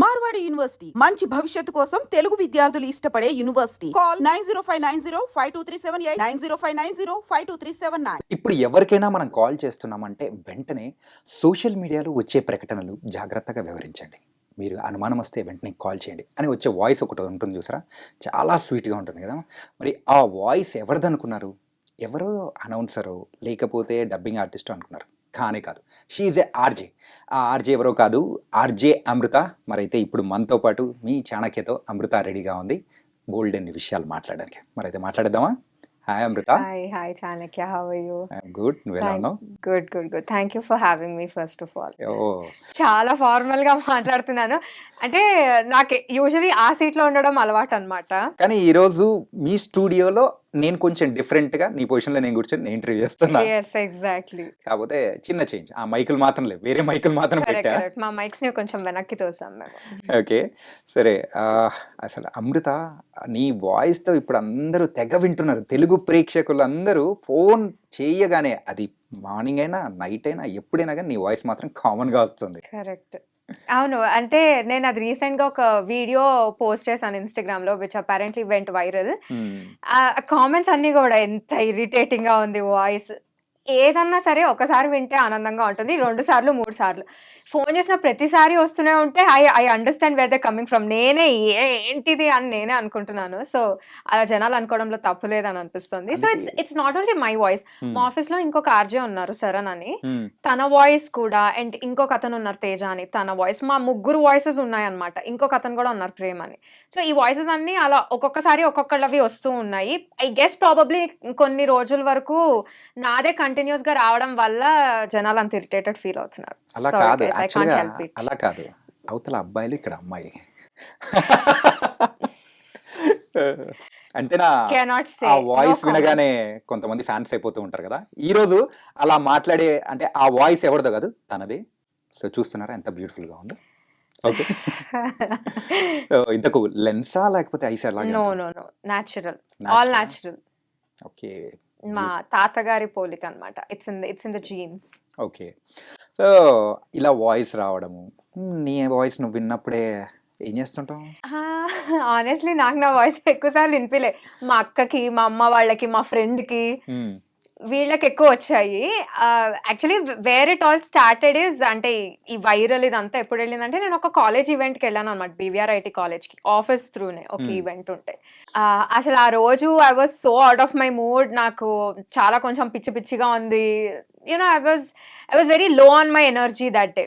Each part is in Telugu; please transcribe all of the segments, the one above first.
మార్వాడి యూనివర్సిటీ మంచి భవిష్యత్తు కోసం తెలుగు విద్యార్థులు ఇష్టపడే యూనివర్సిటీ. కాల్ 9059052378 9059052379. ఇప్పుడు ఎవరికైనా మనం కాల్ చేస్తున్నామంటే వెంటనే సోషల్ మీడియాలో వచ్చే ప్రకటనలు జాగ్రత్తగా వివరించండి. మీరు అనుమానం వస్తే వెంటనే కాల్ చేయండి అని వచ్చే వాయిస్ ఒకటి ఉంటుంది చూసారా, చాలా స్వీట్గా ఉంటుంది కదా. మరి ఆ వాయిస్ ఎవరిదనుకున్నారు? ఎవరో అనౌన్సరు లేకపోతే డబ్బింగ్ ఆర్టిస్ట్ అనుకున్నారు. కానే కాదు, షీఈ్ ఏ ఆర్జే. ఆ ఆర్జే ఎవరో కాదు, ఆర్జే అమృత. మరైతే ఇప్పుడు మనతో పాటు మీ చాణక్యతో అమృత రెడీగా ఉంది గోల్డెన్ విషయాలు మాట్లాడడానికి. మరైతే మాట్లాడేద్దామా? Hi Amrita. Hi, Chanakya. How are you? I'm good, నువ్వు ఎలా ఉన్నావు? Good. Thank you for having me, first of all. ఓ, చాలా ఫార్మల్ గా మాట్లాడుతున్నాను. అంటే నాకు యూజువలీ ఆ సీట్ లో ఉండడం అలవాటు అన్నమాట. కానీ ఈరోజు మీ స్టూడియోలో నేను కొంచెం డిఫరెంట్గా నీ పొజిషన్లో నేను కూర్చొని నేను ఇంటర్వ్యూ చేస్తున్నా. Yes, exactly. కాకపోతే చిన్న చేంజ్, ఆ మైకులు మాత్రం లేవు, వేరే మైకులు మాత్రం పెట్టా. Correct. మా మైక్స్ ని కొంచెం వెనక్కి తోసాం మేము. ఓకే, సరే. అసలు అమృత, నీ వాయిస్తో ఇప్పుడు అందరూ తెగ వింటున్నారు. తెలుగు ప్రేక్షకులు అందరూ ఫోన్ చేయగానే, అది మార్నింగ్ అయినా నైట్ అయినా ఎప్పుడైనా కానీ నీ వాయిస్ మాత్రం కామన్గా వస్తుంది. కరెక్ట్. అవును, అంటే నేను అది రీసెంట్ గా ఒక వీడియో పోస్ట్ చేశాను ఇన్స్టాగ్రామ్ లో, విచ్ అపారెంట్లీ వెంట్ వైరల్. ఆ కామెంట్స్ అన్ని కూడా ఎంత ఇరిటేటింగ్ గా ఉంది వాయిస్. ఏదన్నా సరే ఒకసారి వింటే ఆనందంగా ఉంటుంది, 2 సార్లు 3 సార్లు ఫోన్ చేసిన ప్రతిసారి వస్తూనే ఉంటే I understand where they coming from. ఏంటిది అని నేనే అనుకుంటున్నాను. సో అలా జనాలు అనుకోవడంలో తప్పు లేదని అనిపిస్తుంది. So it's not only my voice. మా ఆఫీస్ లో ఇంకొక ఆర్జే ఉన్నారు, శరణ్ అని, తన వాయిస్ కూడా, అండ్ ఇంకొక అతను ఉన్నారు, తేజ అని, తన వాయిస్, మా ముగ్గురు వాయిసెస్ ఉన్నాయన్నమాట. ఇంకొక అతను కూడా ఉన్నారు, ప్రేమ్ అని. సో ఈ వాయిసెస్ అన్ని అలా ఒక్కొక్కసారి ఒక్కొక్కళ్ళవి వస్తూ ఉన్నాయి. ఐ గెస్ ప్రాబబ్లీ కొన్ని రోజుల వరకు నాదే కంటిన్యూస్ గా రావడం వల్ల జనాలు అంత ఇరిటేటెడ్ ఫీల్ అవుతున్నారు. అలా కాదు, యాక్చువల్గా అలా కాదు, అవతల అబ్బాయిలు ఇక్కడ అమ్మాయి అంటే ఆ వాయిస్ వినగానే కొంతమంది ఫ్యాన్స్ అయిపోతూ ఉంటారు కదా. ఈ రోజు అలా మాట్లాడే, అంటే ఆ వాయిస్ ఎవరిదో కాదు, తనదే. సో చూస్తున్నారా ఎంత బ్యూటిఫుల్ గా ఉందో. ఓకే, సో ఇంతకు లెన్సా లేకపోతే ఐసా లాగా? No, natural, all natural. Okay, మా తాతగారి పోలిక అన్నమాట. It's in the genes. Okay, so ఇలా వాయిస్ రావడము, నీ వాయిస్ నువ్వు విన్నప్పుడే ఏం చేస్తుంటావు? ఆనెస్ట్లీ నాకు నా వాయిస్ ఎక్కువసార్లు వినిపిలే. మా అక్కకి, మా అమ్మ వాళ్ళకి, మా ఫ్రెండ్కి, వీళ్ళకి ఎక్కువ వచ్చాయి. Actually where it all started is, అంటే ఈ వైరల్ ఇదంతా ఎప్పుడు వెళ్ళిందంటే, నేను ఒక కాలేజ్ ఈవెంట్కి వెళ్ళాను అనమాట, BVRIT కాలేజ్కి, ఆఫీస్ త్రూనే ఒక ఈవెంట్ ఉంటే. అసలు ఆ రోజు I was so out of my mood. నాకు చాలా కొంచెం పిచ్చిగా ఉంది. You know I was very low on my energy that day.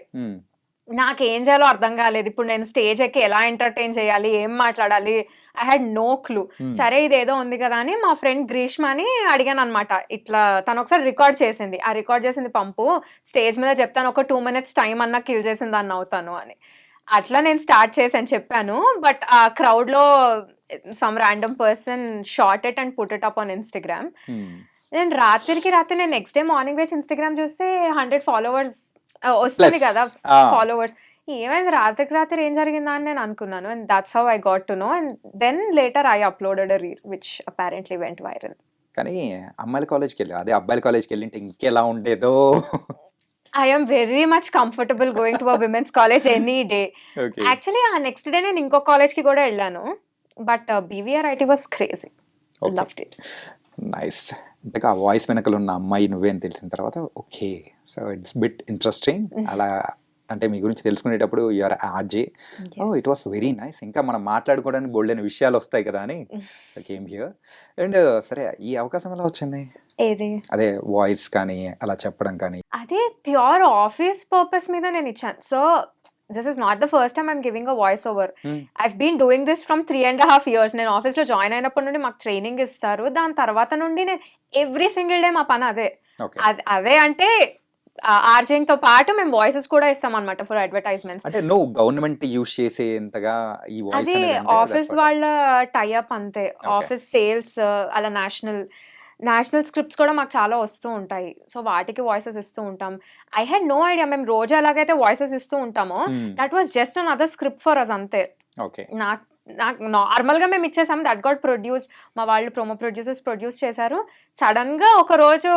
నాకేం చేయాలో అర్థం కాలేదు. ఇప్పుడు నేను స్టేజ్ ఎక్కి ఎలా ఎంటర్టైన్ చేయాలి, ఏం మాట్లాడాలి, ఐ హ్యాడ్ నో క్లూ. సరే ఇదేదో ఉంది కదా అని మా ఫ్రెండ్ గ్రీష్మ అని అడిగాను అనమాట. ఇట్లా తను ఒకసారి రికార్డ్ చేసింది, ఆ రికార్డ్ చేసింది పంపు, స్టేజ్ మీద చెప్తాను, ఒక 2 minutes టైం అన్నా కిల్ చేసింది దాన్ని అవుతాను అని. అట్లా నేను స్టార్ట్ చేశాను, చెప్పాను. బట్ ఆ క్రౌడ్ లో some random person short it and put it up on Instagram. నేను రాత్రి నేను నెక్స్ట్ డే మార్నింగ్ వేసి ఇన్స్టాగ్రామ్ చూస్తే 100 followers వస్తుంది కదా, ఫాలోవర్స్. ఏమైంది రాత్రి ఏం జరిగిందా అని నేను అనుకున్నాను. And that's how I got to know. And then later I uploaded a reel which apparently went viral. కానీ అమ్మాయిల కాలేజ్కి వెళ్ళి, అదే అబ్బాయిల కాలేజ్కి వెళ్ళి ఇంకెలా ఉండేదో. I am very much comfortable going to a women's college any day. Actually ఆ నెక్స్ట్ డే నేను ఇంకో కాలేజ్కి కూడా వెళ్ళాను. But BVRIT was crazy. Loved it. Nice. ఇంతగా ఆ వాయిస్ వెనకలు ఉన్న అమ్మాయి నువ్వే అని తెలిసిన తర్వాత okay, so it's bit interesting. అలా అంటే మీ గురించి తెలుసుకునేటప్పుడు you're RJ. It was very nice. ఇంకా మనం మాట్లాడుకోవడానికి గోల్డెన్ విషయాలు వస్తాయి కదా అని కేమ్ హియర్. అండ్ సరే, ఈ అవకాశం ఎలా వచ్చింది? అదే వాయిస్ కానీ అలా చెప్పడం కానీ? అదే ప్యూర్ ఆఫీస్ పర్పస్ మీద నేను ఇచ్చాను. So this is not the first time I'm giving a voice over. I've been doing this from 3.5 years. నేను ఆఫీస్లో జాయిన్ అయినప్పటి నుండి మాకు ట్రైనింగ్ ఇస్తారు. దాని తర్వాత నుండి నేను ఎవ్రీ సింగిల్ డే మా పని అదే అంటే ఆర్జింగ్ తో పాటు మేము వాయిసెస్ కూడా ఇస్తాం అనమాట ఫర్ అడ్వర్టైజ్మెంట్స్. అంటే నో గవర్నమెంట్ యూస్ చేసేంతగా ఈ వాయిస్ అదే ఆఫీస్ వాళ్ళ టైఅప్ అంతే. ఆఫీస్ సేల్స్ అలా నేషనల్ స్క్రిప్ట్స్ కూడా మాకు చాలా వస్తూ ఉంటాయి. సో వాటికి వాయిసెస్ ఇస్తూ ఉంటాం. ఐ హ్యాడ్ నో ఐడియా మేము రోజు ఎలాగైతే వాయిసెస్ ఇస్తూ ఉంటామో that was just another script for us అంతే. నాకు నాకు నార్మల్గా మేము ఇచ్చేసాం, దట్ గాట్ ప్రొడ్యూస్, మా వాళ్ళు ప్రోమో ప్రొడ్యూసర్స్ ప్రొడ్యూస్ చేశారు. సడన్గా ఒక రోజు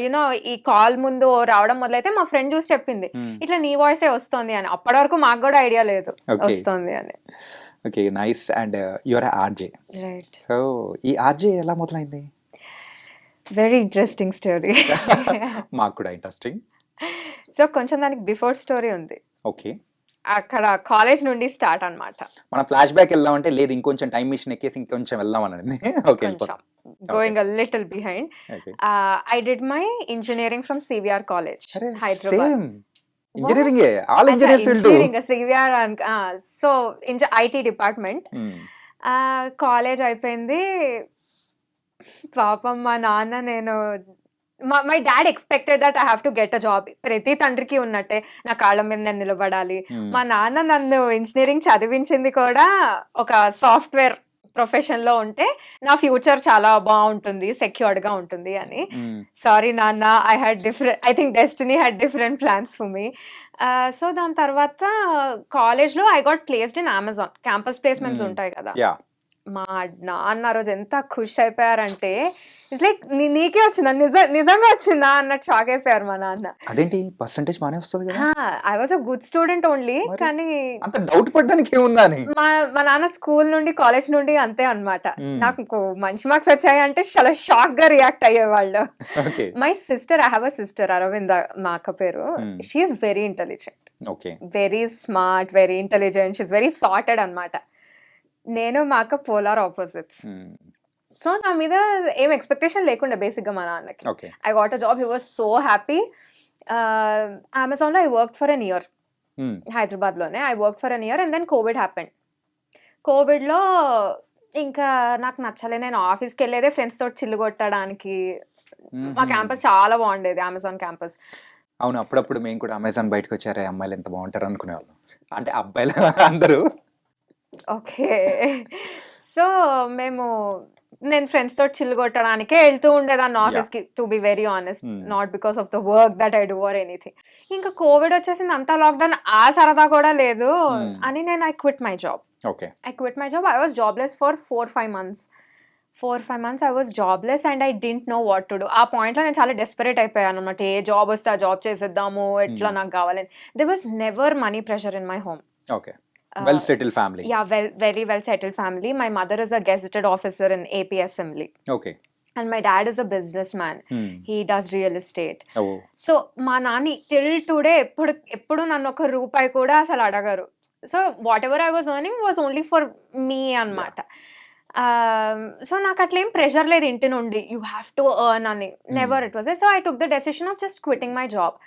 యూనో ఈ కాల్ ముందు రావడం మొదలైతే మా ఫ్రెండ్ చూసి చెప్పింది ఇట్లా నీ వాయిసే వస్తుంది అని. అప్పటి వరకు మాకు కూడా ఐడియా లేదు వస్తుంది అని. Okay, nice. And your RJ, right. So ఈ ఆర్జే ఎలా మొదలైంది? Very interesting story. మాకు కూడా ఇంట్రెస్టింగ్. సో కొంచెం దానికి బిఫోర్ స్టోరీ ఉంది. ఓకే, అక్కడ కాలేజ్ నుండి స్టార్ట్ అన్నమాట. మనం ఫ్లాష్ బ్యాక్ వెళ్దామంటే లేదు, ఇంకొంచెం టైం మిషన్ ఎక్కేసి ఇంకొంచెం వెళ్దాం అన్నది. ఓకే, కొంచెం going a little behind. I did my engineering from CVR college, Hyderabad. Engineering, all engineers will do CVR. So IT department. College అయిపోయింది. పాపం మా నాన్న, నేను my dad expected that I have to get a job. ప్రతి తండ్రికి ఉన్నట్టే నా కాళ్ళ మీద నేను నిలబడాలి. మా నాన్న నన్ను ఇంజనీరింగ్ చదివించింది కూడా ఒక సాఫ్ట్వేర్ ప్రొఫెషన్ లో ఉంటే నా ఫ్యూచర్ చాలా బాగుంటుంది, సెక్యూర్డ్ గా ఉంటుంది అని. సారీ నాన్న, I think destiny had different plans for me. So దాని తర్వాత కాలేజ్ లో I got placed in Amazon. Campus placements ఉంటాయి కదా. మా నాన్న రోజు ఎంత ఖుష్ అయిపోయారంటే ఇట్స్ లైక్ నీకే వచ్చిందా, నిజంగా వచ్చిందా అన్నట్టు షాక్ అయిపోయారు మా నాన్న. అదేంటి పర్సంటేజ్ బానే వస్తుంది కదా? I was a good student only, కానీ అంత డౌట్ పడడానికి ఏముందా అని. మా నాన్న స్కూల్ నుండి కాలేజ్ నుండి అంతే అన్నమాట. నాకు మంచి మార్క్స్ వచ్చాయి అంటే చాలా షాక్ గా రియాక్ట్ అయ్యేవాళ్ళు. My sister, I have a sister, Aravinda మా అక్క పేరు. She is very intelligent, very smart, very intelligent, she is very sorted అన్నమాట. నేను మా అక్క పోలార్ ఆపోజిట్స్. సో నా మీద ఏం ఎక్స్పెక్టేషన్ లేకుండా బేసిక్ గా మా నాన్నకి. I got a job, he was so happy. Amazon లో I work for an year, Hyderabad లోనే I work for an year. And then covid happened. Covid లో ఇంకా నాకు నచ్చలే, నేను ఆఫీస్కి వెళ్ళేదే ఫ్రెండ్స్ తోటి చిల్లు కొట్టడానికి. మా క్యాంపస్ చాలా బాగుండేది, అమెజాన్ క్యాంపస్. అవును, అప్పుడప్పుడు మేము కూడా అమెజాన్ బయటకు వచ్చారే అమ్మాయిలు ఎంత బాగుంటారు అనుకునేవాళ్ళం, అంటే అబ్బాయిలు అందరూ. ఓకే, సో నేను ఫ్రెండ్స్ తోటి చిల్లు కొట్టడానికే వెళ్తూ ఉండేదాన్ని ఆఫీస్కి, to be very honest, not because of the work that I do or anything. ఇంకా కోవిడ్ వచ్చేసింది, అంతా లాక్డౌన్, ఆ సరదా కూడా లేదు అని నేను I quit my job. I was jobless for 4-5 months. 4-5 months I was jobless and I didn't know what to do. ఆ పాయింట్లో నేను చాలా డెస్పరేట్ అయిపోయాను అనమాట. ఏ జాబ్ వస్తే ఆ జాబ్ చేసేద్దాము, ఎట్లా నాకు కావాలని. There was never money pressure in my home. Okay, well settled family. Yeah, very well settled family. My mother is a gazetted officer in AP Assembly. Okay. And my dad is a businessman. He does real estate. Oh. So మా నాని till today ఎప్పుడు నన్ను ఒక రూపాయి కూడా అసలు అడగరు. So whatever I was earning was only for me అన్నమాట. సో నాకు అట్లా ఏం ప్రెషర్ లేదు ఇంటి నుండి, యూ హ్యావ్ టు ఎర్న్ అని, never it was. So I took the decision of just quitting my job.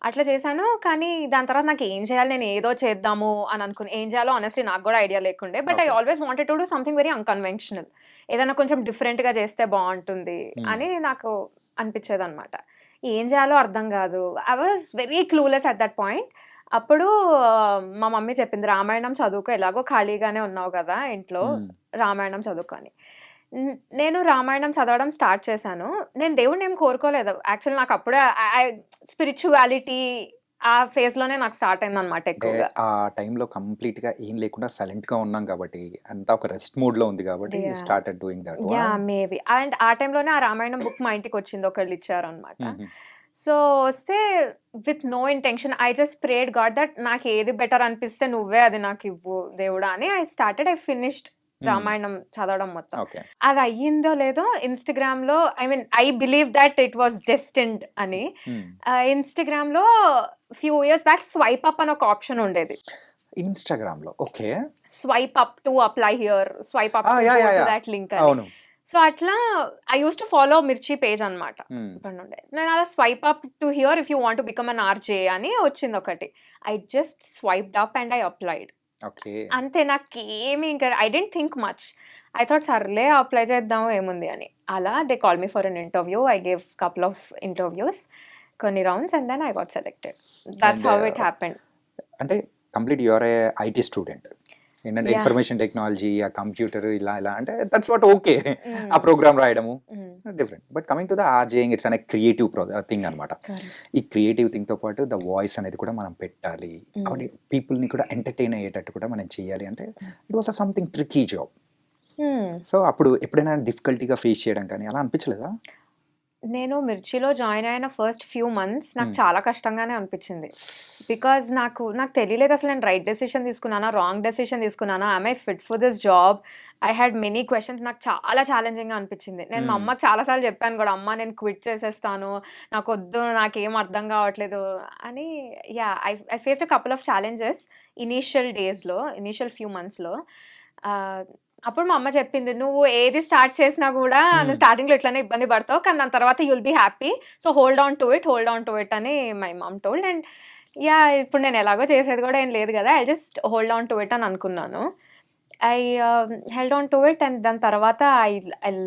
అట్లా చేశాను. కానీ దాని తర్వాత నాకు ఏం చేయాలి, నేను ఏదో చేద్దాము అని అనుకుని, ఏం చేయాలో ఆనెస్ట్లీ నాకు కూడా ఐడియా లేకుండే. But I always wanted to do something very unconventional, ఏదైనా కొంచెం డిఫరెంట్గా చేస్తే బాగుంటుంది అని నాకు అనిపించేది అనమాట. ఏం చేయాలో అర్థం కాదు. I was very clueless at that point. అప్పుడు మా మమ్మీ చెప్పింది, రామాయణం చదువుకో, ఎలాగో ఖాళీగానే ఉన్నావు కదా ఇంట్లో, రామాయణం చదువుకొని. నేను రామాయణం చదవడం స్టార్ట్ చేశాను. నేను దేవుడిని ఏం కోరుకోలేదు యాక్చువల్, నాకు అప్పుడే స్పిరిచువాలిటీ ఆ ఫేజ్ లోనే నాకు స్టార్ట్ అయింది అనమాట. ఎక్కువగా ఆ టైంలో కంప్లీట్ గా ఏం లేకుండా సైలెంట్ గా ఉన్నాం కాబట్టి, అంతా ఒక రెస్ట్ మోడ్ లో ఉంది కాబట్టి started doing that. Yeah, maybe. And ఆ టైంలోనే ఆ రామాయణం బుక్ మా ఇంటికి వచ్చింది, ఒకళ్ళు ఇచ్చారు అనమాట. సో వస్తే with no intention I just prayed God that నాకు ఏది బెటర్ అనిపిస్తే నువ్వే అది నాకు ఇవ్వు దేవుడా అని. ఐ ఫినిష్డ్ రామాయణం చదవడం మొత్తం. అది అయ్యిందో లేదో ఇన్స్టాగ్రామ్ లో, I believe that it was destined అని. ఇన్స్టాగ్రామ్ లో few years back swipe up అని ఒక ఆప్షన్ ఉండేది ఇన్స్టాగ్రామ్ లో. Okay, swipe up to apply here, swipe up that link. So అట్లా ఐ యూస్ టు ఫాలో మిర్చి పేజ్ అనమాట. నేను అలా swipe up to hear if you want to become an RJ అని వచ్చింది ఒకటి. I just స్వైప్డ్ up and I applied. అంతే, నాకేమి ఇంకా I dent think much. I thought సర్లే అప్లై చేద్దాము ఏముంది అని. అలా they call me for an interview. I gave couple of interviews, కొన్ని rounds, and then I got selected. That's how it happened. అంటే complete your a IT student. ఏంటంటే Yeah. ఇన్ఫర్మేషన్ టెక్నాలజీ, ఆ కంప్యూటర్ ఇలా ఇలా అంటే దట్స్ వాట్ ఓకే. ఆ ప్రోగ్రామ్ రాయడము different. But coming to the RJing it's అనే క్రియేటివ్ థింగ్ అనమాట. ఈ క్రియేటివ్ థింగ్తో పాటు ద వాయిస్ అనేది కూడా మనం పెట్టాలి, అవన్నీ పీపుల్ని కూడా ఎంటర్టైన్ అయ్యేటట్టు కూడా మనం చేయాలి అంటే it was something tricky job. So అప్పుడు ఎప్పుడైనా డిఫికల్టీగా ఫేస్ చేయడం కానీ అలా అనిపించలేదా? నేను మిర్చిలో జాయిన్ అయిన ఫస్ట్ ఫ్యూ మంత్స్ నాకు చాలా కష్టంగానే అనిపించింది. బికాజ్ నాకు తెలియలేదు అసలు నేను రైట్ డెసిషన్ తీసుకున్నానా, రాంగ్ డెసిషన్ తీసుకున్నానా, I I fit for this job. I had many questions. నాకు చాలా ఛాలెంజింగ్గా అనిపించింది. నేను మా అమ్మకి చాలాసార్లు చెప్పాను కూడా, అమ్మ నేను క్విట్ చేసేస్తాను, నాకు వద్దు, నాకేం అర్థం కావట్లేదు అని. Yeah, I faced a couple of challenges initial few మంత్స్లో. అప్పుడు మా అమ్మ చెప్పింది, నువ్వు ఏది స్టార్ట్ చేసినా కూడా నువ్వు స్టార్టింగ్లో ఇట్లానే ఇబ్బంది పడతావు, కానీ దాని తర్వాత you'll be happy, so hold on to it అని my mom told. And yeah, ఇప్పుడు నేను ఎలాగో చేసేది కూడా ఏం లేదు కదా, I just hold on to it అని అనుకున్నాను. I held on to it and దాని తర్వాత I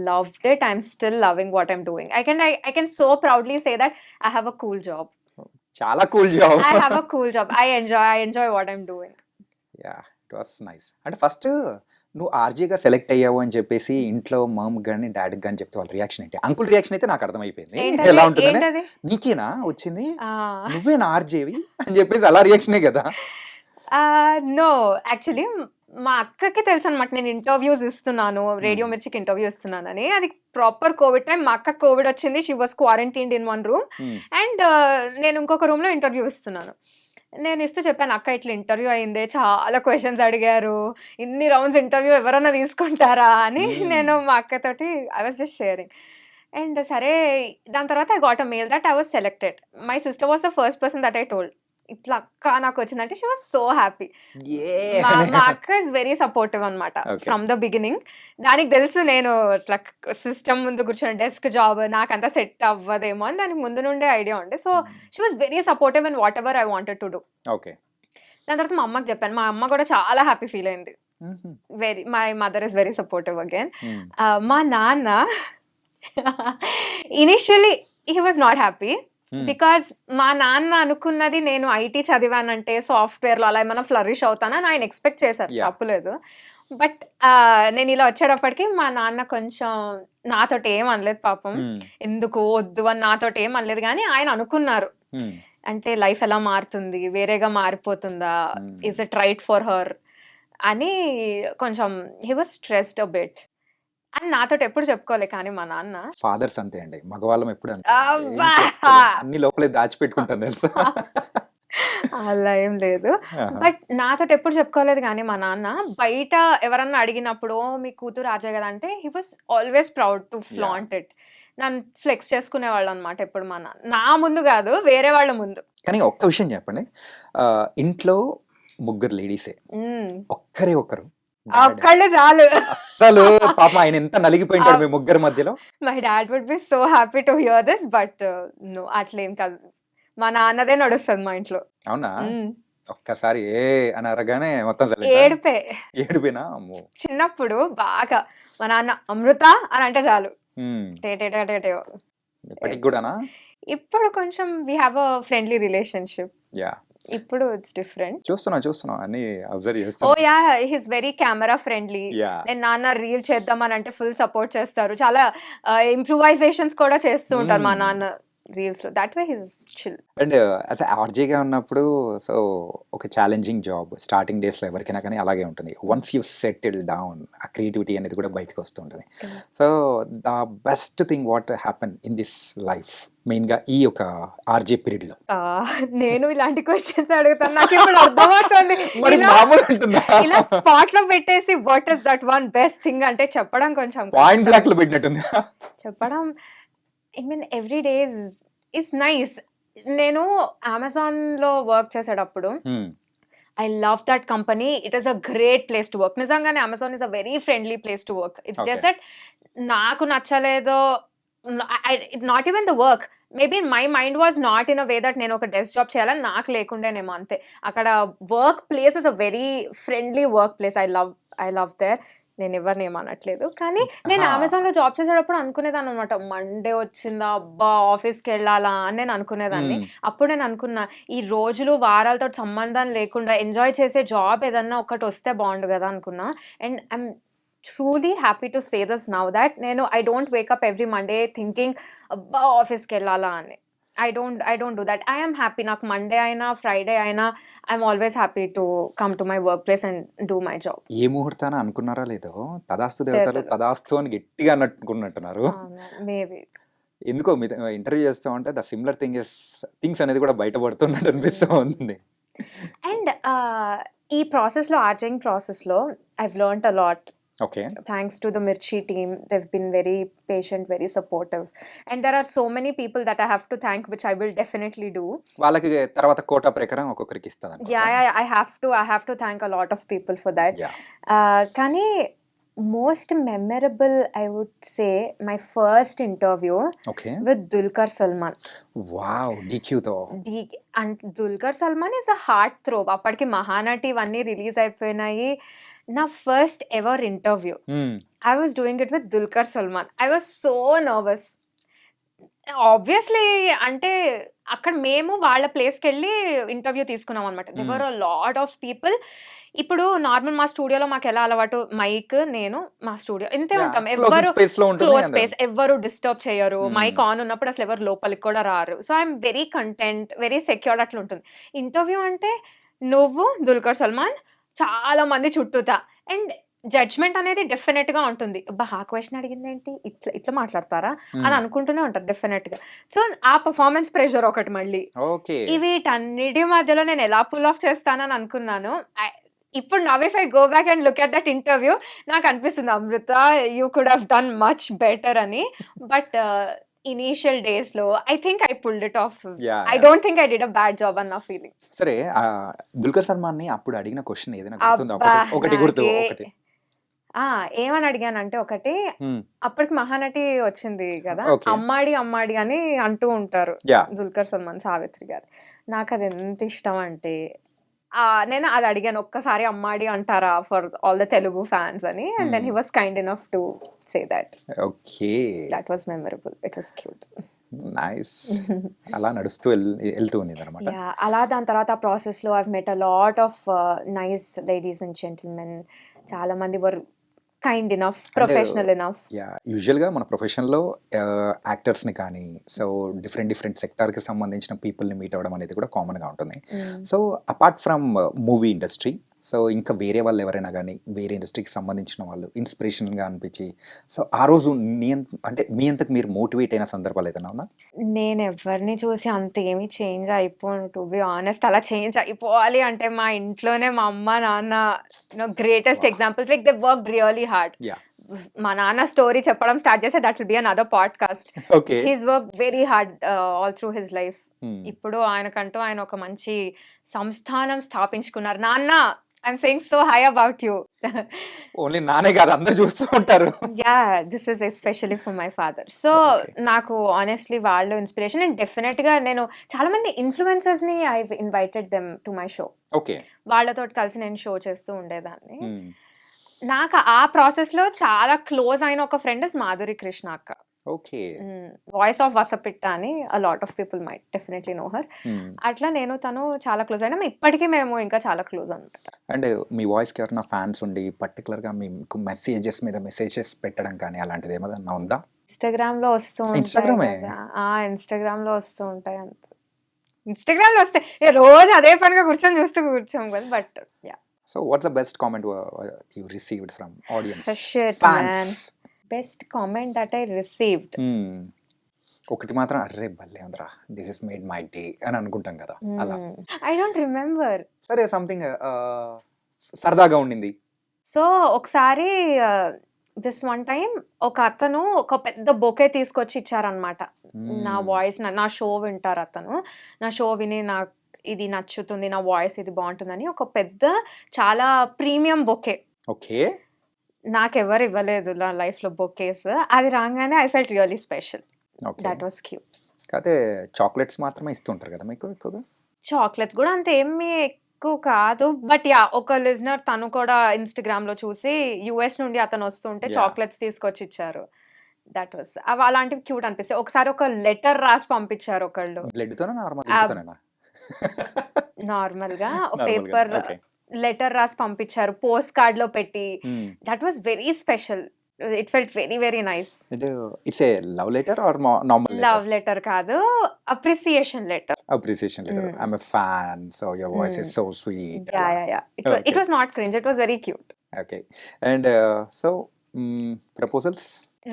loved it. I'm still loving what I'm doing. I can so proudly say that I have a cool job. చాలా cool job. I have a cool job. I enjoy what I'm doing. Yeah, it was nice. అంటే ఫస్ట్ నువ్వు ఆర్జేగా సెలెక్ట్ అయ్యావు అని చెప్పేసి ఇంట్లో మామ్ కానీ డాడీకి కానీ చెప్తే వాళ్ళ రియాక్షన్ ఏంటి? అంకుల్ రియాక్షన్ అయితే నాకు అర్థమైపోయింది ఎలా ఉంటుందని. ఏంటది? నీకేనా వచ్చింది, నువ్వేనా ఆర్జేవి అని చెప్పేసి అలా రియాక్షనే కదా? నో, యాక్చువల్లీ మా అక్కకి తెలుసు అనమాట నేను ఇంటర్వ్యూస్ ఇస్తున్నాను, రేడియో మిర్చికి ఇంటర్వ్యూ ఇస్తున్నానని. అది ప్రాపర్ కోవిడ్ టైం. మా అక్క కోవిడ్ వచ్చింది, she was quarantined in one room and నేను ఇంకొక రూమ్లో ఇంటర్వ్యూ ఇస్తున్నాను. నేను ఇస్తూ చెప్పాను, అక్క ఇట్లా ఇంటర్వ్యూ అయిందే, చాలా క్వశ్చన్స్ అడిగారు, ఇన్ని రౌండ్స్ ఇంటర్వ్యూ ఎవరన్నా తీసుకుంటారా అని నేను మా అక్కతోటి I was just sharing. And సరే, దాని తర్వాత I got a mail that I was selected. My sister was the first person that I told, ఇట్లా అక్క నాకు వచ్చిందంటే షీ వాజ్ సో హ్యాపీ. మా అక్క ఇస్ వెరీ సపోర్టివ్ అనమాట ఫ్రమ్ ద బిగినింగ్. దానికి తెలుసు నేను ఇట్లా సిస్టమ్ ముందు కూర్చొని డెస్క్ జాబ్ నాకంతా సెట్ అవ్వదేమో అని దానికి ముందు నుండే ఐడియా ఉండే. So she was very supportive in what ever I wanted to do. Okay. దాని తర్వాత మా అమ్మకి చెప్పాను, మా అమ్మ కూడా చాలా హ్యాపీ ఫీల్ అయింది. My mother is very supportive again. మా నాన్న initially he was not happy because మా నాన్న అనుకున్నది నేను ఐటీ చదివానంటే సాఫ్ట్వేర్లో అలా ఏమైనా ఫ్లరిష్ అవుతానని ఆయన ఎక్స్పెక్ట్ చేశారు, తప్పులేదు. బట్ నేను ఇలా వచ్చేటప్పటికి మా నాన్న కొంచెం నాతోటి ఏం అనలేదు పాపం, ఎందుకు వద్దు అని నాతోటి ఏం అనలేదు. కానీ ఆయన అనుకున్నారు, అంటే లైఫ్ ఎలా మారుతుంది, వేరేగా మారిపోతుందా, is it right for her అని కొంచెం he was stressed a bit. అని నాతో ఎప్పుడు చెప్పుకోలే. కానీ మా నాన్న ఫాదర్స్ అంతే అండి, మగవాళ్ళం ఎప్పుడు అన్ని లోపలే దాచిపెట్టుకుంటాం తెలుసా. అలా ఏం లేదు. బట్ నాతో ఎప్పుడు చెప్పుకోలేదు. కానీ మా నాన్న బయట ఎవరన్నా అడిగినప్పుడు మీ కూతురు రాజే కదా అంటే he was always proud to flaunt it. నన్ను ఫ్లెక్స్ చేసుకునేవాళ్ళు అనమాట ఎప్పుడు మా నాన్న. నా ముందు కాదు, వేరే వాళ్ళ ముందు. కానీ ఒక్క విషయం చెప్పండి, ఇంట్లో ముగ్గురు లేడీసే, ఒక్కరే ఒక్కరు ఒక్కళ్ళే చాలు. అస్సలు పాపం ఆయన ఎంత నలిగిపోయింటాడు మీ ముగ్గురు మధ్యలో. My dad would be so happy to hear this, but no, అట్లేం కాదు. మా నాన్నదే నడుస్తుంది మా ఇంట్లో. అవునా? ఒక్కసారి ఏ అని అనగానే మొత్తం ఏడిపోయినా. చిన్నప్పుడు బాగా మా నాన్న అమృత అని అంటే చాలు, ఇప్పటికి కూడానా? ఇప్పుడు కొంచెం we have a friendly relationship. Yeah, ఇప్పుడు ఇట్స్ డిఫరెంట్. చూస్తున్నా అన్ని అబ్జర్వ్ ఓ చేస్తున్నా. Yeah, he's very camera friendly. నేను నాన్న రీల్ చేద్దామని అంటే ఫుల్ సపోర్ట్ చేస్తారు. చాలా ఇంప్రూవైజేషన్స్ కూడా చేస్తూ ఉంటారు మా నాన్న రీల్స్ లో. That way he's chill. And as ఆర్జేగా ఉన్నప్పుడు సో ఒక ఛాలెంజింగ్ జాబ్ స్టార్టింగ్ డేస్ లో ఎవరికైనా కానీ అలాగే ఉంటుంది. వన్స్ యూ సెటిల్ డౌన్ ఆ క్రియేటివిటీ అనేది కూడా బయటకు వస్తుంటుంది. So the best thing what happen in this life main గా ఈ ఒక ఆర్జే పీరియడ్ లో? నేను ఇలాంటి క్వశ్చన్స్ అడుగుతాను, నాకు ఇప్పుడు అర్థమవుతుంది. ఇలా స్పాట్ లో పెట్టేసి what is that one best thing అంటే చెప్పడం కొంచెం పాయింట్ బ్లాక్ లో పెట్టినట్టుంది చెప్పడం. I mean every day is nice. నేను అమెజాన్లో వర్క్ చేసేటప్పుడు I love that company. It is a great place to work. నిజంగానే Amazon is a very friendly place to work. It's just that నాకు నచ్చలేదో, not even the work, maybe my mind was not in a way that నేను ఒక డెస్క్ జాబ్ చేయాలని నాకు లేకుండేనేమో అంతే. అక్కడ work place is a very friendly work place. I love there. నేను ఎవరిని ఏమనట్లేదు. కానీ నేను ఆహా! అమెజాన్‌లో జాబ్ చేసేటప్పుడు అనుకునేదాన్ని అనమాట. మండే వచ్చిందా! అబ్బా! ఆఫీస్‌కెళ్ళాలా అని నేను అనుకునేదాన్ని. హ్మ్. అప్పుడు నేను అనుకున్నా, ఈ రోజులు, వారాలతోటి సంబంధం లేకుండా ఎంజాయ్ చేసే జాబ్ ఏదన్నా ఒకటొస్తే బావుండు గదా! అనుకున్నా. And I'm truly happy to say this now that I don't Wake up every Monday thinking అబ్బా! ఆఫీస్‌కెళ్ళాలా అని. I don't do that. I am happy. నాకు మండే అయినా, ఫ్రైడే అయినా I'm always happy to come to my workplace and do my job. ఏ ముహూర్తాన అనుకున్నారో లేదో తదాస్తు దేవతలు దేవతలు. తదాస్తు అని గట్టిగా అనుకున్నట్టున్నారు. అవును. మేబీ. ఎందుకో ఇంటర్వ్యూ చేస్తా ఉంటే ద సిమిలర్ థింగ్స్ అనేది కూడా బయటపడుతున్నట్టు అనిపిస్తూ ఉంది. అండ్ ఈ ప్రాసెస్‌లో ఆర్జేయింగ్ ప్రాసెస్‌లో I've learned a lot. Okay. Thanks to the Mirchi team. They've been very patient, very supportive. And there are so many people that I have to thank, which I will definitely do. వాళ్ళకి తర్వాత కోటా ప్రకారం ఒక్కొక్కరికి ఇస్తదనుకుంటా. Yeah, I have to thank a lot of people for that. Yeah. Kani most memorable, I would say, my first interview okay. with Dulquer Salmaan. Wow! డీక్యూతో. And Dulquer Salmaan is a heart throb. అప్పటికి మహానటి ఇవన్నీ రిలీజ్ అయిపోయినాయి. నా ఫస్ట్ ఎవర్ ఇంటర్వ్యూ. హ్మ్. I was doing it with Dulquer Salmaan. I was so nervous. Obviously అంటే అక్కడ మేము వాళ్ళ ప్లేస్‌కెళ్ళి ఇంటర్వ్యూ తీసుకున్నాం అనమాట. There were a lot of people. ఇప్పుడు నార్మల్ మా స్టూడియోలో మాకెలా అలవాటు మైక్, నేను, మా స్టూడియో ఇంతే యాహ్! ఉంటాం. క్లోజ్డ్ ఎవ్వరు స్పేస్‌లో ఉంటుంది క్లోజ్ అందరం. స్పేస్. ఎవ్వరు డిస్టర్బ్ చేయరు. హ్మ్. మైక్ ఆన్ ఉన్నప్పుడు అసలు ఎవరు లోపలికి కూడా రారు. So, I'm very content, very secured అట్లుంటుంది. ఇంటర్వ్యూ అంటే నువ్వు, దుల్కర్ సల్మాన్, చాలా మంది చుట్టూతా. అండ్ జడ్జ్‌మెంట్ అనేది డెఫినిట్‌గా ఉంటుంది. అబ్బా! ఆ క్వెషన్ అడిగిందేంటి? ఇట్లా మాట్లాడతారా? అని హ్మ్. అనుకుంటూనే ఉంటారు డెఫినిట్‌గా. సో, ఆ పెర్ఫార్మన్స్ ప్రెషర్ ఒకటి మళ్ళీ. ఓకే. వీటన్నిటి మధ్యలో నేను ఎలా పుల్ ఆఫ్ చేస్తానని అనుకున్నాను. ఇప్పుడు now if I go back and look at that interview నాకు అనిపిస్తుంది Amrita you could have done much better అని. బట్ ఇనీషియల్ డేస్‌లో I think I pulled it off. Yeah! I yeah! Don't think I did a bad job అని నా ఫీలింగ్. సరే, దుల్కర్ సల్మాన్‌ని అప్పుడు అడిగిన క్వెషన్ ఏదైనా గుర్తుందా? అబ్బా! ఒకటి గుర్తు. నాకే ఒకటి. ఏమని అడిగానంటే ఒకటి, హ్మ్. అప్పటికి మహానటి వచ్చింది కదా! ఓకే. అమ్మాడి, అమ్మాడి అని అంటూ ఉంటారు. యాహ్! దుల్కర్ సల్మాన్, సావిత్రి గారు. నాకది ఎంత ఇష్టం అంటే నేను అది అడిగాను. ఒక్కసారి అమ్మాడి అంటారా for all the Telugu fans అని. And then he was kind enough to say that. Okay. That was memorable. It was cute. Nice. అలా నడుస్తూ ఎళ్తూ ఉన్నదన్నమాట. యాహ్! అలా దాని తర్వాత ఆ ప్రాసెస్‌లో I've met a lot of nice ladies and gentlemen. చాలా మంది were kind enough, professional enough. Yeah! యూజువల్‌గా మన ప్రొఫెషన్‌లో యాక్టర్స్‌ని కానీ, సో డిఫరెంట్ సెక్టార్‌కి సంబంధించిన పీపుల్‌ని మీట్ అవ్వడం అనేది కూడా కామన్‌గా ఉంటుంది. So apart from movie industry, so ఇంకా వేరే వాళ్ళు ఎవరైనా గానీ, వేరే ఇండస్ట్రీకి సంబంధించిన వాళ్ళు ఇన్స్పిరేషన్‌గా అనిపించి, సో ఆ రోజు అంటే మీ అంతకు మీరు మోటివేట్ అయిన సందర్భాలు ఏదైనా ఉందా? నేనెవ్వరిని చూసి అంత ఏమి చేంజ్ అయిపోను టు బి ఆనెస్ట్. అలా చేంజ్ అయిపోవాలి అంటే మా ఇంట్లోనే మా అమ్మ, నాన్న greatest examples. Like they worked really hard. Yeah! మా నాన్న స్టోరీ చెప్పడం స్టార్ట్ చేస్తే that will be another podcast. Okay. He's worked very hard all through his life. హ్మ్. ఇప్పుడు ఆయన ఒక మంచి సంస్థానం స్థాపించుకున్నారు. నాన్న, I'm saying so high about you. Only నానే కాదు, అందరూ చూస్తూ ఉంటారు. This is especially for my father. So, okay. నాకు ఆనెస్ట్‌లీ వాళ్ళు ఇన్‌స్పిరేషన్. అండ్ డెఫినిట్‌గా నేను చాలా మంది ఇన్‌ఫ్లుయెన్సర్స్‌ని I've invited them to my show. Okay. వాళ్ళతోటి కలిసి నేను షో చేస్తూ ఉండేదాన్ని. హ్మ్. నాకు ఆ ప్రాసెస్‌లో చాలా క్లోజ్ అయిన ఒక ఫ్రెండ్ ఇస్ మాధురి కృష్ణ అక్క. ఓకే. వాయిస్ ఆఫ్ వసపిట్ట అని అ lot of people might definitely know her. హ్మ్. అట్లా నేను తను చాలా క్లోజ్ అయినాం. ఇప్పటికీ మేము ఇంకా చాలా క్లోజ్ అనమాట. అండ్ మీ వాయిస్‌కి ఎవరైనా ఫ్యాన్స్ ఉండి పర్టిక్యులర్‌గా మీకు మెసేజెస్ మీద మెసేజెస్ పెట్టడం కానీ అలాంటిది ఏమైనా ఉందా? ఇన్‌స్టాగ్రామ్‌లో వస్తూ ఉంటాయి ఇన్‌స్టాగ్రామే? కదా! ఇన్‌స్టాగ్రామ్‌లో వస్తూ ఉంటాయి అంతే. ఇన్‌స్టాగ్రామ్‌లో వస్తాయి. రోజు అదే పనిగా కూర్చోం కదా! But yeah! So what's the best comment you received from audience? Shit fans. Man. Best comment that I received. ఒకటి మాత్రం అర్రే భలే ఉందిరా, this is made my day అని అనుకుంటాం కదా, అలా. I don't remember. సరే, సంథింగ్ సరదాగా ఉండింది. సో, ఒకసారి దిస్ వన్ టైమ్ ఒక అతను ఒక పెద్ద బొకే తీసుకొచ్చి ఇచ్చారనమాట. నా వాయిస్ నా షో వింటారు అతను. నా షో విని నాకు ఇది నచ్చుతుంది, నా వాయిస్ ఇది బాగుంటుందని ఒక పెద్ద చాలా ప్రీమియం బొకే. ఓకే. నాకెవరు ఇవ్వలేదు నా లైఫ్‌లో బొకేస్. అది రాగానే I felt really special. Okay. That was cute. కాకపోతే చాక్లెట్స్ మాత్రమే ఇస్తుంటారు కదా మీకు ఎక్కువగా? చాక్లెట్స్ కూడా అంత ఏమి ఎక్కువ కాదు. But yeah! ఒక లిజనర్ తను కూడా ఇన్‌స్టాగ్రామ్‌లో చూసి యూఎస్ నుండి అతను వస్తుంటే యాహ్! చాక్లెట్స్ తీసుకొచ్చి ఇచ్చారు. దట్ వాస్ అలాంటివి క్యూట్ అనిపిస్తాయి. ఒకసారి ఒక లెటర్ రాసి పంపించారు ఒకళ్ళు. బ్లడ్‌తోనా? నార్మల్ ఆహ్, ఇంకుతోనేనా? నార్మల్‌గా నార్మల్‌గానే. Paper okay. లెటర్ రాసి పంపించారు. పోస్ట్ కార్డ్‌లో పెట్టి. Hmm. That was very special. It felt very very nice. అంటే it's a love letter or normal letter? Love letter కాదు. Appreciation letter. Appreciation letter. Hmm. I'm a fan. So your voice hmm. Is so sweet. Yeah! అలా. Yeah! Yeah! It okay. Was not cringe. It was very cute. Okay. And so proposals?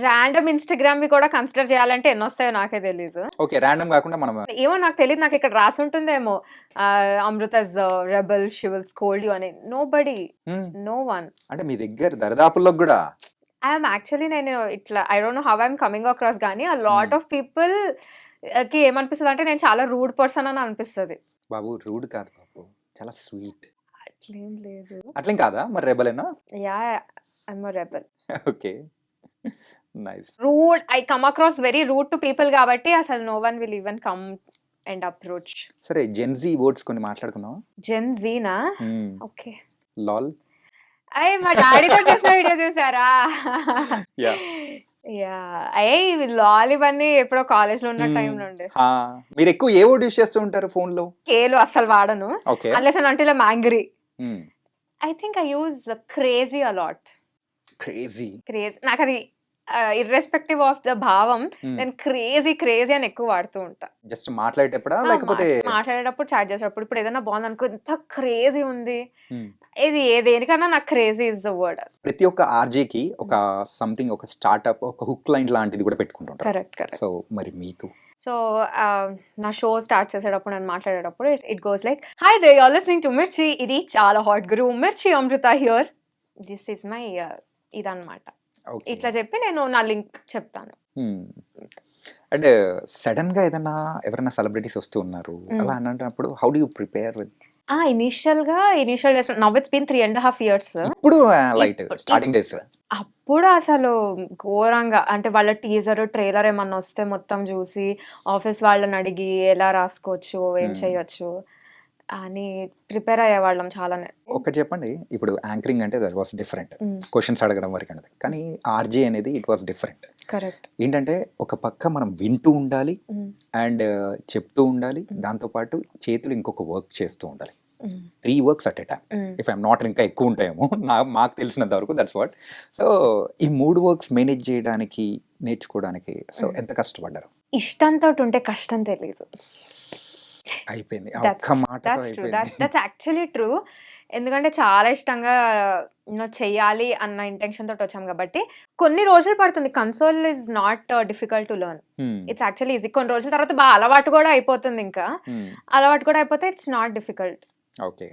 Random ఇన్‌స్టాగ్రామ్‌వి కూడా కన్సిడర్ చేయాలంటే ఎన్నొస్తాయో నాకే తెలీదు. ఓకే. రాండమ్ కాకుండా మనం ఏమో నాకు తెలీదు. నాకిక్కడ రాసుంటుందేమో. Amrita's rebel she will scold you అని. నోబడీ. హ్మ్. No one. అంటే మీ దగ్గర దరిదాపుల్లోకి గూడా? యాక్చువల్లీ నేను ఇట్లా I don't know how I'm coming across గానీ లాట్ హ్మ్. ఆఫ్ పీపుల్ కి ఏమనిపిస్తదంటే నేను చాలా రూడ్ పర్సన్ అని అనిపిస్తది. బాబు రూడ్ కాదు బాబు. చాలా స్వీట్. అట్లేం లేదు. అట్లేం కాదా? మరి రెబెలేనా? Yeah! I'm a rebel. Okay. Nice. Rude I come across very rude to people కాబట్టి అసలు no one will even come and approach. సరే జెన్‌జీ వర్డ్స్ కొన్ని మాట్లాడుకుందామా? జెన్ జీనా? హ్మ్. ఓకే. లాల్. మా డాడీతో చేసిన వీడియో చూసారా? యాహ్! యాహ్! లాల్ ఇవన్నీ ఎప్పుడో కాలేజ్‌లో ఉన్న టైం హ్మ్. నుండి. ఆ! మీరెక్కువ ఏ వర్డ్ యూజ్ చేస్తూ ఉంటారు ఫోన్‌లో? కేలు అస్సలు వాడను. Okay. Unless and until I'm angry. Hmm. I think I use crazy a lot. Crazy. నాకది ఇర్రెస్పెక్టివ్ ఆఫ్ ద భావం హ్మ్. నేను క్రేజీ అని ఎక్కువ వాడుతూ ఉంటా. జస్ట్ మాట్లాడేటప్పుడా? ఆ! లేకపోతే మాట్లాడేటప్పుడు, చాట్ చేసేటప్పుడు. ఇప్పుడు ఏదైనా బాగుందనుకో, ఎంత క్రేజీ ఉంది. హ్మ్. దేనికన్నా నాకు క్రేజీ ఇస్ ద వర్డ్. ప్రతి ఒక్క ఆర్‌జేకి ఒక సంథింగ్ ఒక స్టార్టప్, ఒక హుక్ లైన్ లాంటిది కూడా పెట్టుకుంటుంటారు. కరెక్ట్. సో మరి మీకు? సో, నా షో స్టార్ట్ చేసేటప్పుడు నేను మాట్లాడేటప్పుడు it goes like, hi there you are listening to Mirchi. ఇది చాలా హాట్ గురు. Mirchi Amrita here. This is my ఇదన్నమాట. ఓకే. ఇట్లా చెప్పి నేను నా లింక్ చెప్తాను. హ్మ్. అంటే సడెన్‌గా ఎవరైనా సెలబ్రిటీస్ వస్తూ ఉన్నారు. అలా అన్నప్పుడు how do you prepare with? Initial days now it's been 3.5 years. ఇప్పుడు లైట్ ఇప్పుడు స్టార్టింగ్ డేస్. అప్పుడు అసలు ఘోరంగా అంటే వాళ్ళ టీజర్, ట్రైలర్ ఏమన్నా వస్తే మొత్తం చూసి ఆఫీస్ వాళ్ళని అడిగి ఎలా రాసుకోవచ్చు, ఏం హ్మ్. చేయొచ్చు అని ప్రిపేర్ అయ్యేవాళ్ళం చాలానే. ఒకటి చెప్పండి. ఇప్పుడు యాంకరింగ్ అంటే దట్ వాస్ డిఫరెంట్. హ్మ్. క్వెషన్స్ అడగడం వరకు అనేది. కానీ ఆర్‌జే అనేది ఇట్ వాస్ డిఫరెంట్. కరెక్ట్. ఏంటంటే ఒక పక్క మనం వింటూ ఉండాలి అండ్ చెప్తూ ఉండాలి. Hmm. దాంతో పాటు చేతులు ఇంకొక వర్క్ చేస్తూ ఉండాలి. హ్మ్. 3 works at a time. If I'm not ఇంకా ఎక్కువ ఉంటాయేమో మాకు తెలిసినంత వరకు దట్స్ వాట్. సో ఈ 3 వర్క్స్ మేనేజ్ చేయడానికి నేర్చుకోవడానికి సో ఎంత కష్టపడ్డారు? ఇష్టంతో ఉంటే కష్టం తెలీదు. అయిపోయింది. ఆ ఒక్క మాటతో అయిపోయింది. That's actually true. ఎందుకంటే చాలా ఇష్టంగా చెయ్యాలి అన్న ఇంటెన్షన్ తోటి వచ్చాం కాబట్టి కొన్ని రోజులు పడుతుంది. Console is not difficult to learn. Hmm. It's actually easy. కొన్ని రోజుల తర్వాత బాగా అలవాటు కూడా అయిపోతుంది ఇంకా. Hmm. అలవాటు కూడా అయిపోతే ఇట్స్ నాట్ డిఫికల్ట్. ఓకే.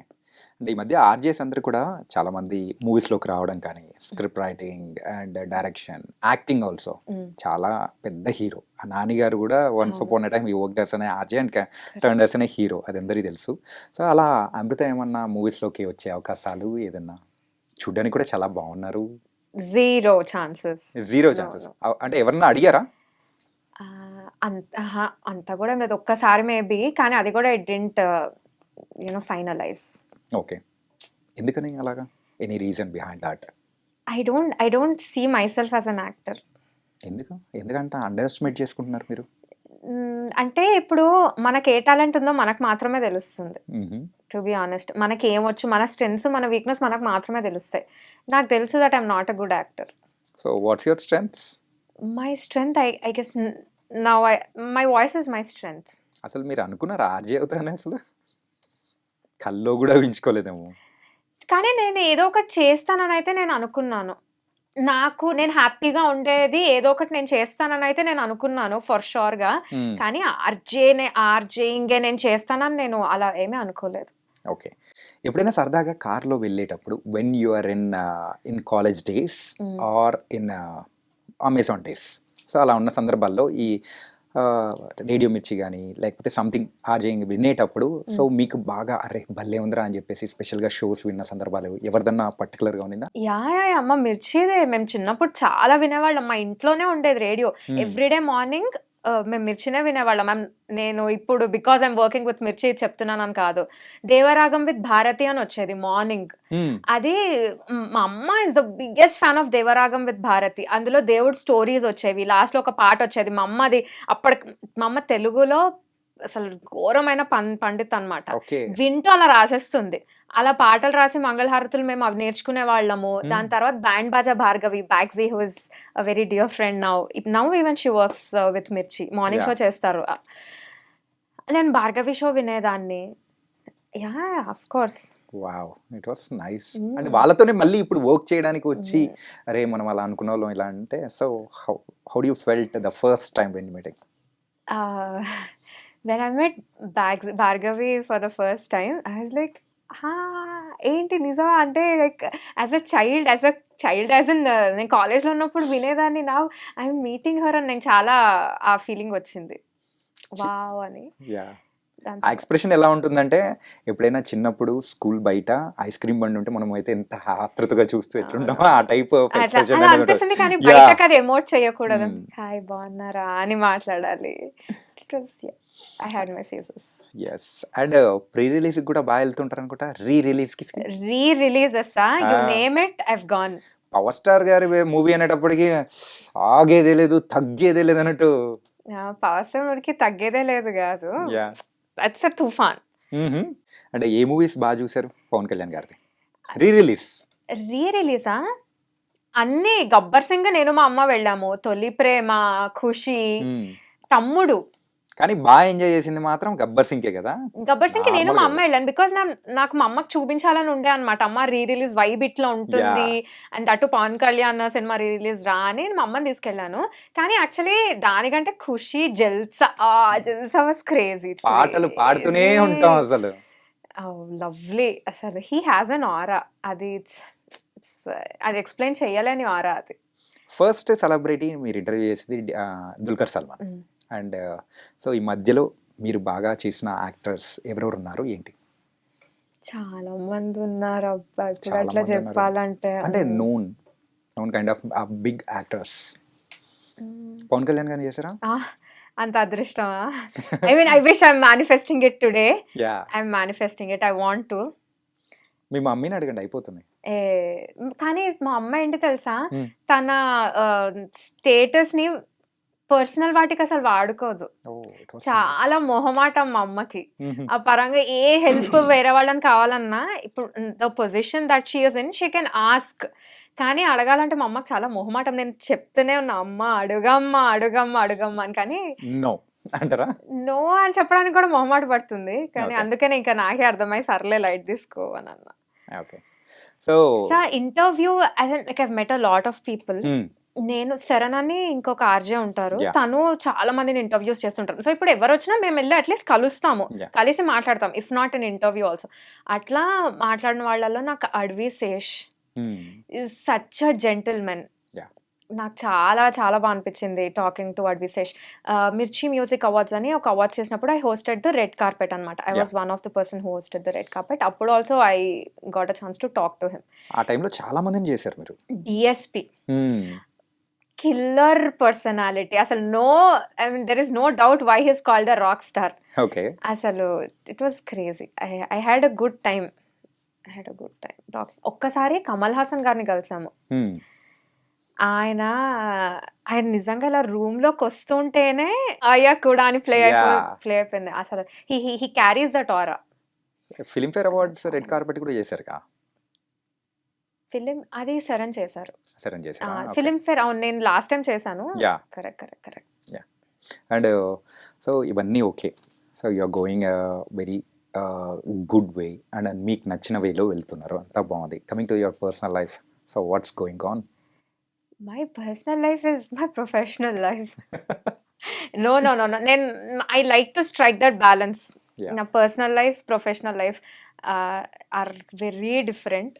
అంటే ఈ మధ్య ఆర్‌జేస్ అందరూ కూడా చాలామంది మూవీస్‌లోకి రావడం కానీ, script writing and direction, acting also చాలా పెద్ద హీరో. ఆ 'నాని' గారు కూడా వన్స్ అవును. Upon a time he worked as an RJ and turned as an hero. అది అందరికీ తెలుసు. సో అలా అమృత ఏమన్నా మూవీస్‌లోకి వచ్చే అవకాశాలు ఏదన్నా? చూడ్డానికి కూడా చాలా బాగున్నారు. Zero chances. Zero chances. అంటే ఎవరన్నా అడిగారా? అంత కూడా లేదు. ఒక్కసారి మేబీ, కానీ అది కూడా ఇట్ డిడ్ంట్ ఫైనలైజ్. ఓకే. ఎందుకని అలాగా? Any reason behind that? I don't see myself as an actor. ఎందుకంత అండర్ ఎస్టిమేట్ చేసుకుంటున్నారు మీరు? అంటే ఇప్పుడు మనకి ఏ టాలెంట్ ఉందో మనకు మాత్రమే తెలుస్తుంది. మ్మ్. టు బి ఆనెస్ట్, మనకి ఏమొచ్చు, మన స్ట్రెంగ్స్, మన వీక్నెస్ మనకు మాత్రమే తెలుస్తాయి. నాకు తెలుసు that I'm not a good actor. So what's your strengths? My strength I guess now my voice is my strength. అసలు మీరు అనుకున్నారా ఆర్‌జే అవుతానని? అసలు కల్లో కూడా ఊహించుకోలేదేమో. కానీ నేను ఏదో ఒకటి చేస్తానని అయితే నేను అనుకున్నాను. నేను హ్యాపీగా ఉండేది ఏదో ఒకటి నేను చేస్తానని అయితే నేను అనుకున్నాను ఫర్ షూర్‌గా. మ్మ్. కానీ ఆర్‌జేయింగే నేను చేస్తానని నేను అలా ఏమీ అనుకోలేదు. ఓకే. ఎప్పుడైనా సరదాగా కార్‌లో వెళ్ళేటప్పుడు when you are in college days or in Amazon days, so అలా ఉన్న సందర్భాల్లో ఈ రేడియో మిర్చి కానీ లేకపోతే సంథింగ్ ఆర్‌జేయింగ్ వినేటప్పుడు సో మీకు బాగా అరే భలే ఉందిరా అని చెప్పేసి స్పెషల్గా షోస్ విన్న సందర్భాలు ఎవరిదన్నా పర్టికులర్గా ఉండిందా? యాహ్! అమ్మ మిర్చిదే మేము చిన్నప్పుడు చాలా వినేవాళ్ళం. మా ఇంట్లోనే ఉండేది రేడియో. ఎవ్రీడే మార్నింగ్ మేము మిర్చినే వినేవాళ్ళం. నేను ఇప్పుడు బికాజ్ ఐఎమ్ వర్కింగ్ విత్ మిర్చి చెప్తున్నానని కాదు. దేవరాగం విత్ భారతి అని వచ్చేది మార్నింగ్. అది మా అమ్మ is the biggest fan of Devaragam with Bharathi. అందులో దేవుడి స్టోరీస్ వచ్చేవి. లాస్ట్‌లో ఒక పాట వచ్చేది. మా అమ్మ తెలుగులో అసలు ఘోరమైన పండిత్ అన్నమాట. ఓకే. వింటూ అలా రాసేస్తుంది. అలా పాటలు రాసి మంగళహారతులు మేము అవి నేర్చుకునే వాళ్ళము. దాని తర్వాత బ్యాండ్ బాజా భార్గవి బ్యాగ్జీ who is a very dear friend now even she works with Mirchi. Morning show చేస్తారు. నేను భార్గవి షో వినేదాన్ని. Ya of course. Wow! It was nice. అంటే వాళ్ళతోనే మళ్ళీ ఇప్పుడు వర్క్ చేయడానికి వచ్చి అరే మనం అలా అనుకున్న వాళ్ళం ఇలా అంటే so how do you felt the first time when you met? When I met Bhargavi for the first time, I was like, ఏంటి నిజమా? అంటే like as a child as in నేను కాలేజ్లో ఉన్నప్పుడు వినేదాన్ని. నౌ ఐఎమ్ మీటింగ్ హర్ అని నేను చాలా ఆ ఫీలింగ్ వచ్చింది. వావ్ అని. ఆ ఎక్స్ప్రెషన్ ఎలా ఉంటుందంటే ఎప్పుడైనా చిన్నప్పుడు స్కూల్ బయట ఐస్ క్రీమ్ బండి ఉంటే మనం అయితే ఎంత ఆత్రుతగా చూస్తూ ఎట్లుంటామో ఆ టైప్ అలా అనిపిస్తుంది. కానీ బయటకు అది ఎమోట్ చేయకూడదు. హాయ్ బాగున్నారా అని మాట్లాడాలి. I had my phases. Yes. And pre-release కూడా బాగా వెళ్తుంటారు అనుకుంటా. Re-releases you name it, I've gone. Power star గారి మూవీ అనేటప్పటికి ఆగేదే లేదు తగ్గేదే లేదు అన్నట్టు. పవర్ స్టార్ మూవీకి తగ్గేదే లేదు కాదు. దట్స్ అ తుఫాన్. అంటే ఏ మూవీస్ బాగా చూసారు పవన్ కళ్యాణ్ గారిది? రీ-రిలీజా? అన్ని. గబ్బర్ సింగ్ నేను మా అమ్మ వెళ్ళాము. తొలి ప్రేమ, ఖుషి, తమ్ముడు. కానీ బాగా ఎంజాయ్ చేసింది మాత్రం గబ్బర్ సింగే కదా. గబ్బర్ సింగ్ నేను మా అమ్మ వెళ్ళాను. బికాస్ నాకు మా అమ్మకి చూపించాలని ఉండే అనమాట. అమ్మ రిలీజ్ వైబ్ ఇట్లా ఉంటుంది అండ్ అటు పవన్ కళ్యాణ్ సినిమా రిలీజ్ రా అని మా అమ్మని తీసుకెళ్ళాను. కానీ యాక్చువల్లీ దానికంటే ఖుషి, జల్సా వాస్ క్రేజీ. పాటలు పాడుతూనే ఉంటాం అసలు. లవ్లీ. అసలు హీ హ్యాస్ అన్ ఆరా. అది ఎక్స్ప్లెయిన్ చేయలేని ఆరా అది. ఫస్ట్ సెలబ్రిటీ మీరు ఇంటర్వ్యూ చేసింది దుల్కర్ సల్మాన్. అండ్ సో ఈ మధ్యలో మీరు బాగా చేసిన యాక్టర్స్ ఎవరెవరు ఉన్నారు ఏంటి? చాలా మంది ఉన్నారు అబ్బా. ఇప్పుడు అట్లా చెప్పాలంటే అంటే known kind of big actors. Pawan Kalyan గారిని చేశారా? అంత అదృష్టమా? I wish I'm manifesting it today. I'm manifesting it. I want to. మీ మమ్మీని అడగండి అయిపోతుంది. కానీ మా అమ్మ ఏంటి తెలుసా, తన స్టేటస్ ని పర్సనల్ వాటికి అసలు వాడుకోదు. చాలా మొహమాటం మా అమ్మకి. ఆ పరంగా ఏ హెల్ప్ వేరే వాళ్ళని కావాలన్నా ఇప్పుడు the position that she is in she can ask. కానీ అడగాలంటే మా అమ్మకి చాలా మొహమాటం. నేను చెప్తూనే ఉన్నా అమ్మ అడుగమ్మా అడుగమ్మా అడుగమ్మా అని. కానీ అంటారా నో అని చెప్పడానికి కూడా మొహమాట పడుతుంది. కానీ అందుకనే ఇంకా నాకే అర్థమై సర్లే లైట్ తీసుకో అని అన్నా. So interview like I met a lot of people. నేను శరణ్ అని ఇంకొక ఆర్జే ఉంటారు. తను చాలా మందిని ఇంటర్వ్యూస్ చేస్తుంటారు. సో ఇప్పుడు ఎవరు వచ్చినా మేము వెళ్ళి అట్లీస్ట్ కలుస్తాము, కలిసి మాట్లాడతాం. If not in interview also. అట్లా మాట్లాడిన వాళ్ళలో నాకు Adivi Sesh is such a gentleman. నాకు చాలా చాలా బాగా అనిపించింది టాకింగ్ టు అడ్వి శేష్. మిర్చి మ్యూజిక్ అవార్డ్స్ అని ఒక అవార్డ్స్ చేసినప్పుడు I hosted the red carpet అనమాట. I was one of the person who hosted the red carpet. అప్పుడు also I got a chance to talk to him. ఆ టైంలో చాలా మందిని చేశారు మీరు. డిఎస్పి కిల్లర్ పర్సనాలిటీ అసలు. there is no doubt why he is called a rock star. అసలు it was crazy. I had a good time talking. ఒక్కసారి కమల్ హాసన్ గారిని కలిసాము. ఆయన నిజంగా ఇలా రూమ్ లోకి వస్తుంటేనే అయ్యా కూడా అని ప్లే అయిపోయింది అసలు. he carries that aura. Filmfare awards red carpet కూడా చేశారు కదా. ఫిలిం అది శరణ్ చేశారు. ఫిలిం ఫేర్ అవును, నేను లాస్ట్ టైం చేశాను. కరెక్ట్. అండ్ సో ఇవన్నీ okay. So you're going very good way and మీకు నచ్చిన వేలో వెళ్తున్నారు, అంతా బాగుంది. Coming to your personal life, so what's going on? My personal life is my professional life. No. I like to strike that balance. నా personal life, professional life are very different.